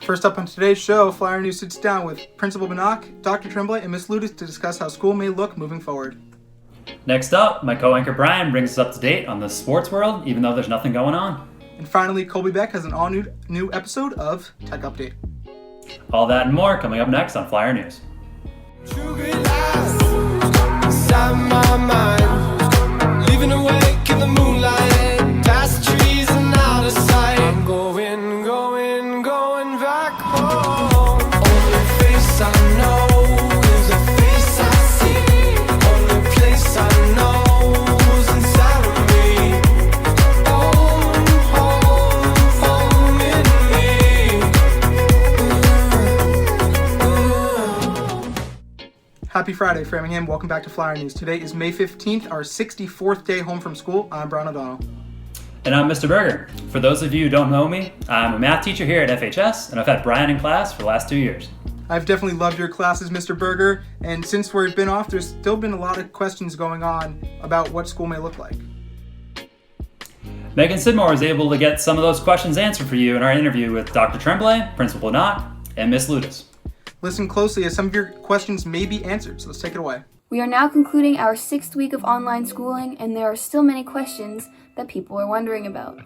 First up on today's show, Flyer News sits down with Principal Banach, Dr. Tremblay, and Ms. Ludes to discuss how school may look moving forward. Next up, my co-anchor Brian brings us up to date on the sports world, even though there's nothing going on. And finally, Colby Beck has an all-new episode of Tech Update. All that and more coming up next on Flyer News. Leaving awake in the moonlight, past trees and out of sight. I'm going back home. Only face I know is a face I see. Only place I know is inside of me. Home in me. Happy Friday, Framingham. Welcome back to Flyer News. Today is May 15th, our 64th day home from school. I'm Brian O'Donnell. And I'm Mr. Berger. For those of you who don't know me, I'm a math teacher here at FHS, and I've had Brian in class for the last 2 years. I've definitely loved your classes, Mr. Berger, and since we've been off, there's still been a lot of questions going on about what school may look like. Megan Sidmore was able to get some of those questions answered for you in our interview with Dr. Tremblay, Principal Banach, and Ms. Ludes. Listen closely as some of your questions may be answered, so let's take it away. We are now concluding our 6th week of online schooling, and there are still many questions that people are wondering about.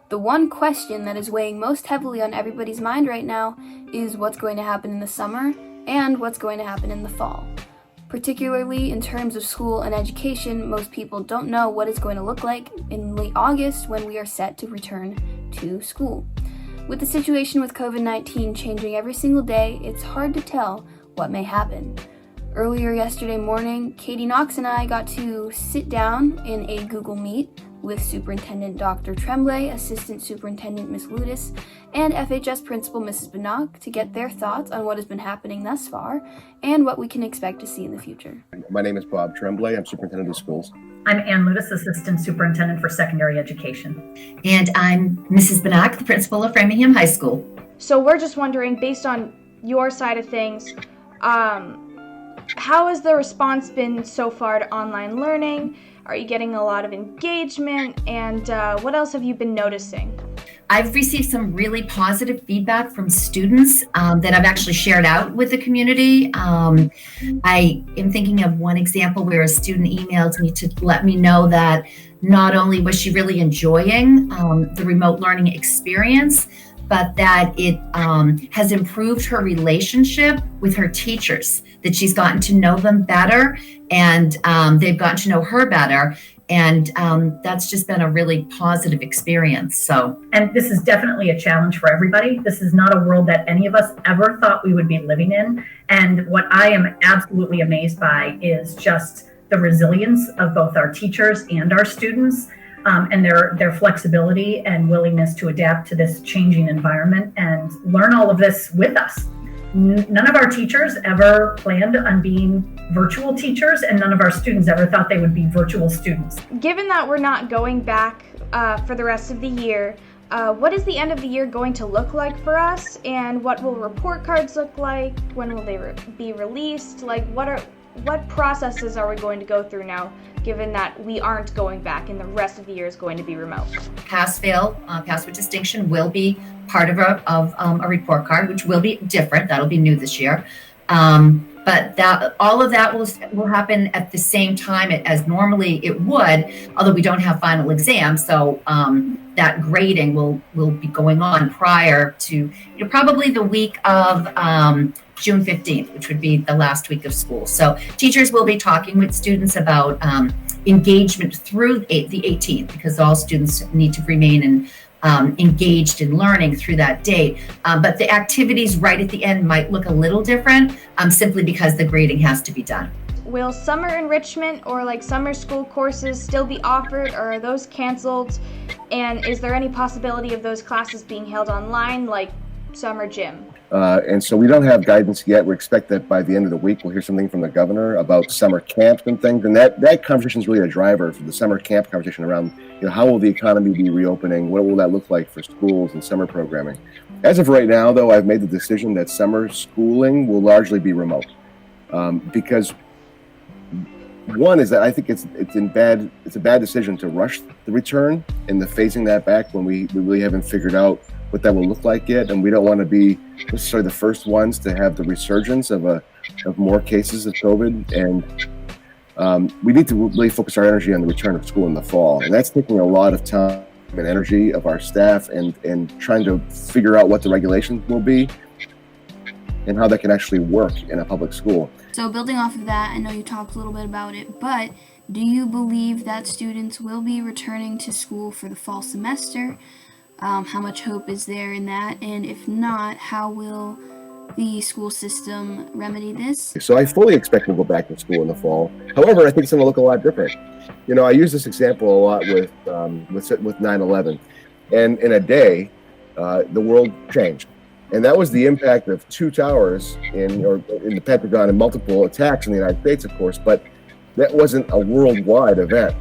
The one question that is weighing most heavily on everybody's mind right now is what's going to happen in the summer and what's going to happen in the fall. Particularly in terms of school and education, most people don't know what it's going to look like in late August when we are set to return to school. With the situation with COVID-19 changing every single day, it's hard to tell what may happen. Earlier yesterday morning, Katie Knox and I got to sit down in a Google Meet with Superintendent Dr. Tremblay, Assistant Superintendent Ms. Ludes, and FHS Principal Mrs. Banach to get their thoughts on what has been happening thus far and what we can expect to see in the future. My name is Bob Tremblay. I'm Superintendent of Schools. I'm Ann Ludes, Assistant Superintendent for Secondary Education. And I'm Mrs. Banach, the Principal of Framingham High School. So we're just wondering, based on your side of things, how has the response been so far to online learning? Are you getting a lot of engagement? And what else have you been noticing? I've received some really positive feedback from students that I've actually shared out with the community. I am thinking of one example where a student emailed me to let me know that not only was she really enjoying the remote learning experience, but that it has improved her relationship with her teachers, that she's gotten to know them better and they've gotten to know her better. And that's just been a really positive experience. And this is definitely a challenge for everybody. This is not a world that any of us ever thought we would be living in. And what I am absolutely amazed by is just the resilience of both our teachers and our students. And their flexibility and willingness to adapt to this changing environment and learn all of this with us. None of our teachers ever planned on being virtual teachers, and none of our students ever thought they would be virtual students. Given that we're not going back for the rest of the year, what is the end of the year going to look like for us? And what will report cards look like? When will they be released? What processes are we going to go through now, given that we aren't going back and the rest of the year is going to be remote? Pass-fail, pass with distinction will be part of a report card, which will be different. That'll be new this year. But all of that will happen at the same time as normally it would, although we don't have final exams. So that grading will be going on prior to probably the week of June 15th, which would be the last week of school. So teachers will be talking with students about engagement through the 18th, because all students need to remain engaged in learning through that date. But the activities right at the end might look a little different simply because the grading has to be done. Will summer enrichment or summer school courses still be offered, or are those canceled? And is there any possibility of those classes being held online, like summer gym? And so we don't have guidance yet. We expect that by the end of the week, we'll hear something from the governor about summer camps and things. And that conversation is really a driver for the summer camp conversation around, how will the economy be reopening? What will that look like for schools and summer programming? As of right now, though, I've made the decision that summer schooling will largely be remote. Because one is that I think it's a bad decision to rush the return and the phasing that back when we really haven't figured out what that will look like yet, and we don't want to be necessarily the first ones to have the resurgence of more cases of COVID. And we need to really focus our energy on the return of school in the fall, and that's taking a lot of time and energy of our staff, and trying to figure out what the regulations will be and how that can actually work in a public school. So building off of that, I know you talked a little bit about it, but do you believe that students will be returning to school for the fall semester? How much hope is there in that? And if not, how will the school system remedy this? So I fully expect we'll go back to school in the fall. However, I think it's going to look a lot different. You know, I use this example a lot with 9/11, and in a day, the world changed. And that was the impact of two towers in the Pentagon and multiple attacks in the United States, of course, but that wasn't a worldwide event,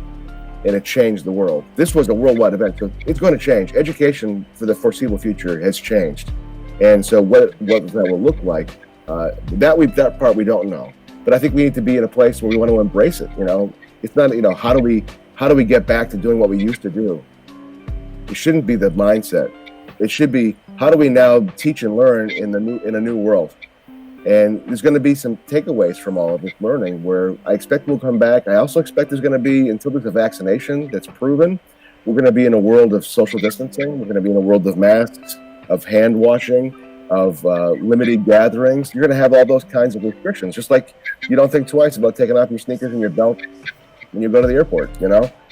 and it changed the world. This was a worldwide event, so it's going to change. Education for the foreseeable future has changed. And so what that will look like, that part we don't know. But I think we need to be in a place where we want to embrace it. You know, it's not, how do we get back to doing what we used to do? It shouldn't be the mindset. It should be, how do we now teach and learn in a new world? And there's going to be some takeaways from all of this learning where I expect we'll come back. I also expect there's going to be, until there's a vaccination that's proven, we're going to be in a world of social distancing. We're going to be in a world of masks, of hand washing, of limited gatherings. You're going to have all those kinds of restrictions, just like you don't think twice about taking off your sneakers and your belt when you go to the airport,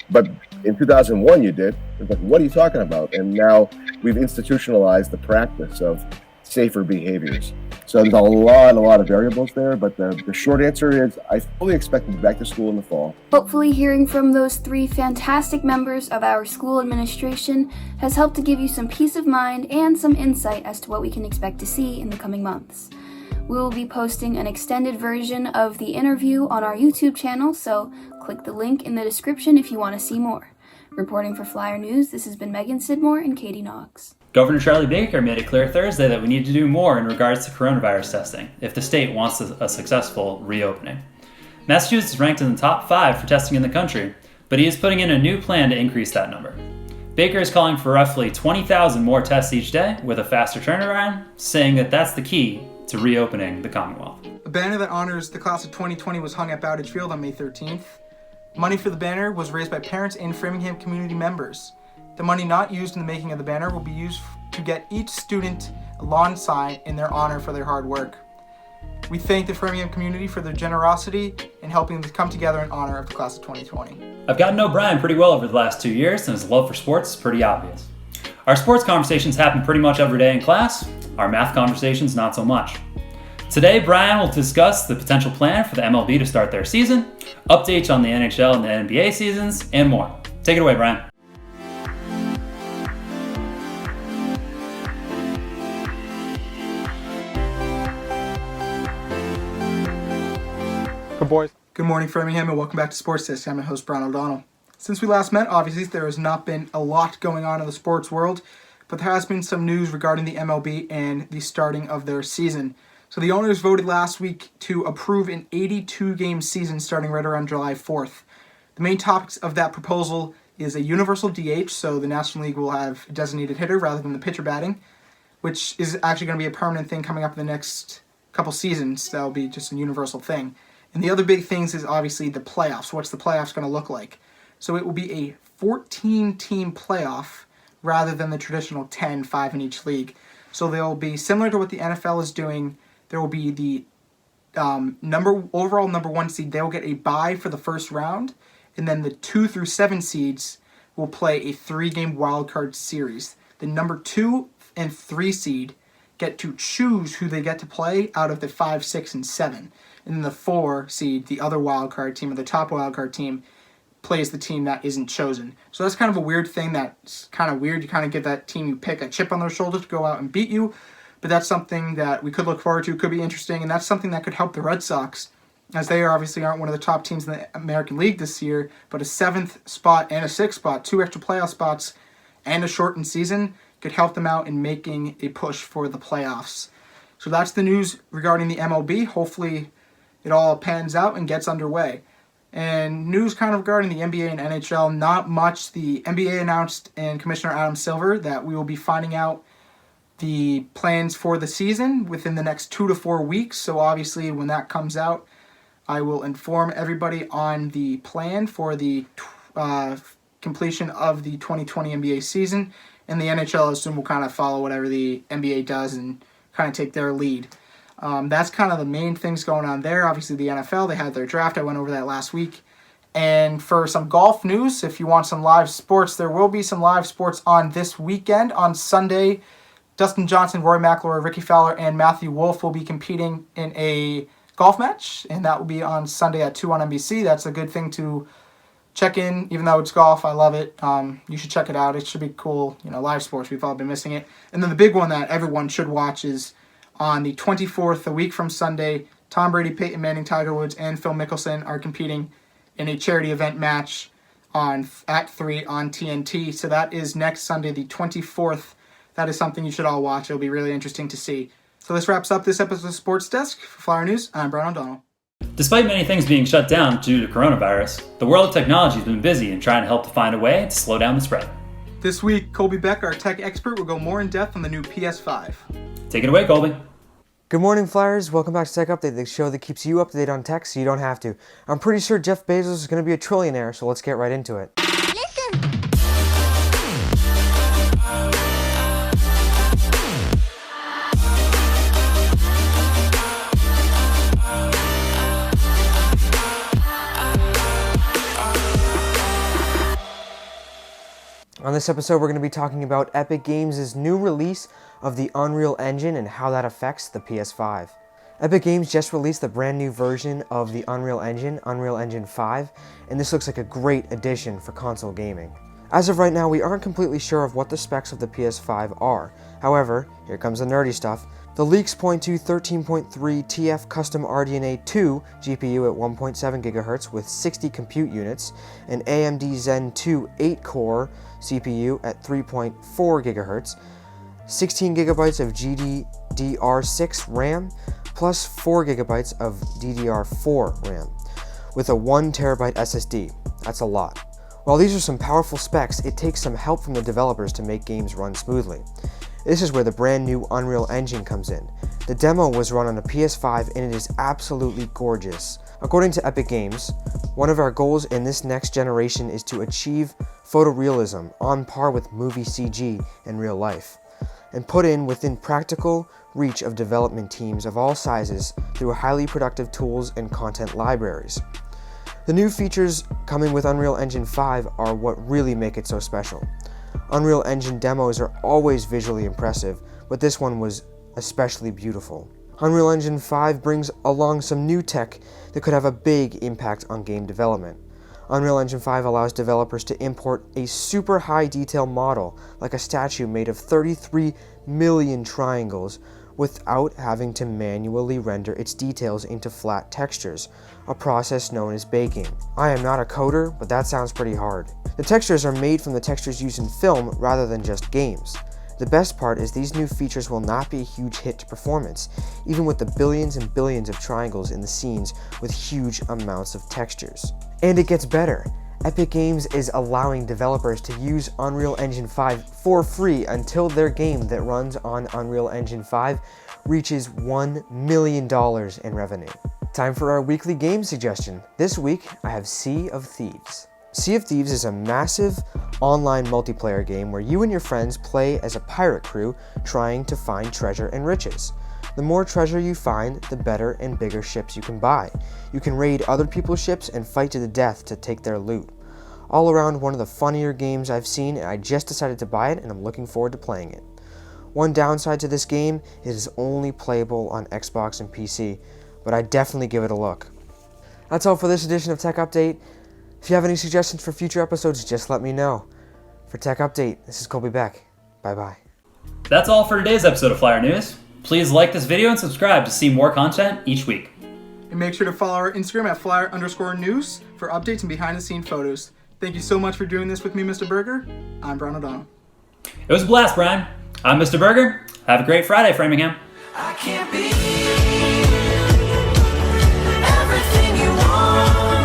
But in 2001 you did. It's like, what are you talking about? And now we've institutionalized the practice of safer behaviors. So there's a lot of variables there, but the short answer is I fully expect to be back to school in the fall. Hopefully hearing from those three fantastic members of our school administration has helped to give you some peace of mind and some insight as to what we can expect to see in the coming months. We will be posting an extended version of the interview on our YouTube channel, so click the link in the description if you want to see more. Reporting for Flyer News, this has been Megan Sidmore and Katie Knox. Governor Charlie Baker made it clear Thursday that we need to do more in regards to coronavirus testing if the state wants a successful reopening. Massachusetts is ranked in the top 5 for testing in the country, but he is putting in a new plan to increase that number. Baker is calling for roughly 20,000 more tests each day with a faster turnaround, saying that that's the key to reopening the Commonwealth. A banner that honors the class of 2020 was hung at Bowditch Field on May 13th. Money for the banner was raised by parents and Framingham community members. The money not used in the making of the banner will be used to get each student a lawn sign in their honor for their hard work. We thank the Framingham community for their generosity in helping them come together in honor of the class of 2020. I've gotten to know Brian pretty well over the last 2 years, and his love for sports is pretty obvious. Our sports conversations happen pretty much every day in class. Our math conversations, not so much. Today, Brian will discuss the potential plan for the MLB to start their season, updates on the NHL and the NBA seasons, and more. Take it away, Brian. Good morning, Framingham, and welcome back to Sports Desk. I'm your host, Brian O'Donnell. Since we last met, obviously, there has not been a lot going on in the sports world, but there has been some news regarding the MLB and the starting of their season. So the owners voted last week to approve an 82-game season starting right around July 4th. The main topics of that proposal is a universal DH, so the National League will have a designated hitter rather than the pitcher batting, which is actually going to be a permanent thing coming up in the next couple seasons. That'll be just a universal thing. And the other big things is obviously the playoffs. What's the playoffs going to look like? So it will be a 14-team playoff rather than the traditional 10, 5 in each league. So they'll be similar to what the NFL is doing. There will be the overall number 1 seed. They will get a bye for the first round, and then the 2 through 7 seeds will play a 3-game wildcard series. The number 2 and 3 seed get to choose who they get to play out of the 5, 6, and 7. And then the 4 seed, the other wildcard team, or the top wildcard team, plays the team that isn't chosen. So that's kind of a weird thing that's kind of weird. You kind of give that team you pick a chip on their shoulder to go out and beat you. But that's something that we could look forward to, could be interesting, and that's something that could help the Red Sox, as they obviously aren't one of the top teams in the American League this year, but a 7th spot and a 6th spot, 2 extra playoff spots, and a shortened season could help them out in making a push for the playoffs. So that's the news regarding the MLB. Hopefully it all pans out and gets underway. And news kind of regarding the NBA and NHL, not much. The NBA announced, and Commissioner Adam Silver, that we will be finding out the plans for the season within the next 2 to 4 weeks. So obviously when that comes out, I will inform everybody on the plan for the completion of the 2020 NBA season. And the NHL, I assume, will kind of follow whatever the NBA does and kind of take their lead. That's kind of the main things going on there. Obviously the NFL, they had their draft. I went over that last week. And for some golf news, if you want some live sports, there will be some live sports on this weekend. On Sunday, Dustin Johnson, Rory McIlroy, Ricky Fowler, and Matthew Wolff will be competing in a golf match, and that will be on Sunday at 2 on NBC. That's a good thing to check in, even though it's golf. I love it. You should check it out. It should be cool. Live sports. We've all been missing it. And then the big one that everyone should watch is on the 24th, a week from Sunday. Tom Brady, Peyton Manning, Tiger Woods, and Phil Mickelson are competing in a charity event match at 3 on TNT. So that is next Sunday, the 24th. That is something you should all watch. It'll be really interesting to see. So this wraps up this episode of Sports Desk. For Flyer News, I'm Brian O'Donnell. Despite many things being shut down due to coronavirus, the world of technology has been busy in trying to help to find a way to slow down the spread. This week, Colby Beck, our tech expert, will go more in depth on the new PS5. Take it away, Colby. Good morning, Flyers. Welcome back to Tech Update, the show that keeps you up to date on tech so you don't have to. I'm pretty sure Jeff Bezos is going to be a trillionaire, so let's get right into it. On this episode, we're going to be talking about Epic Games' new release of the Unreal Engine and how that affects the PS5. Epic Games just released the brand new version of the Unreal Engine 5, and this looks like a great addition for console gaming. As of right now, we aren't completely sure of what the specs of the PS5 are. However, here comes the nerdy stuff. The leaks point to 13.3 TF Custom RDNA 2 GPU at 1.7 GHz with 60 compute units, an AMD Zen 2 8-core CPU at 3.4 GHz, 16 GB of GDDR6 RAM, plus 4 GB of DDR4 RAM, with a 1 TB SSD. That's a lot. While these are some powerful specs, it takes some help from the developers to make games run smoothly. This is where the brand new Unreal Engine comes in. The demo was run on a PS5 and it is absolutely gorgeous. According to Epic Games, one of our goals in this next generation is to achieve photorealism on par with movie CG in real life, and put in within practical reach of development teams of all sizes through highly productive tools and content libraries. The new features coming with Unreal Engine 5 are what really make it so special. Unreal Engine demos are always visually impressive, but this one was especially beautiful. Unreal Engine 5 brings along some new tech that could have a big impact on game development. Unreal Engine 5 allows developers to import a super high detail model, like a statue made of 33 million triangles, without having to manually render its details into flat textures, a process known as baking. I am not a coder, but that sounds pretty hard. The textures are made from the textures used in film rather than just games. The best part is these new features will not be a huge hit to performance, even with the billions and billions of triangles in the scenes with huge amounts of textures. And it gets better. Epic Games is allowing developers to use Unreal Engine 5 for free until their game that runs on Unreal Engine 5 reaches $1 million in revenue. Time for our weekly game suggestion. This week, I have Sea of Thieves. Sea of Thieves is a massive online multiplayer game where you and your friends play as a pirate crew trying to find treasure and riches. The more treasure you find, the better and bigger ships you can buy. You can raid other people's ships and fight to the death to take their loot. All around one of the funnier games I've seen, and I just decided to buy it and I'm looking forward to playing it. One downside to this game, it is only playable on Xbox and PC, but I definitely give it a look. That's all for this edition of Tech Update. If you have any suggestions for future episodes, just let me know. For Tech Update, this is Colby Beck. Bye-bye. That's all for today's episode of Flyer News. Please like this video and subscribe to see more content each week. And make sure to follow our Instagram at flyer_news for updates and behind-the-scenes photos. Thank you so much for doing this with me, Mr. Berger. I'm Brian O'Donnell. It was a blast, Brian. I'm Mr. Berger. Have a great Friday, Framingham. I can't be everything you want.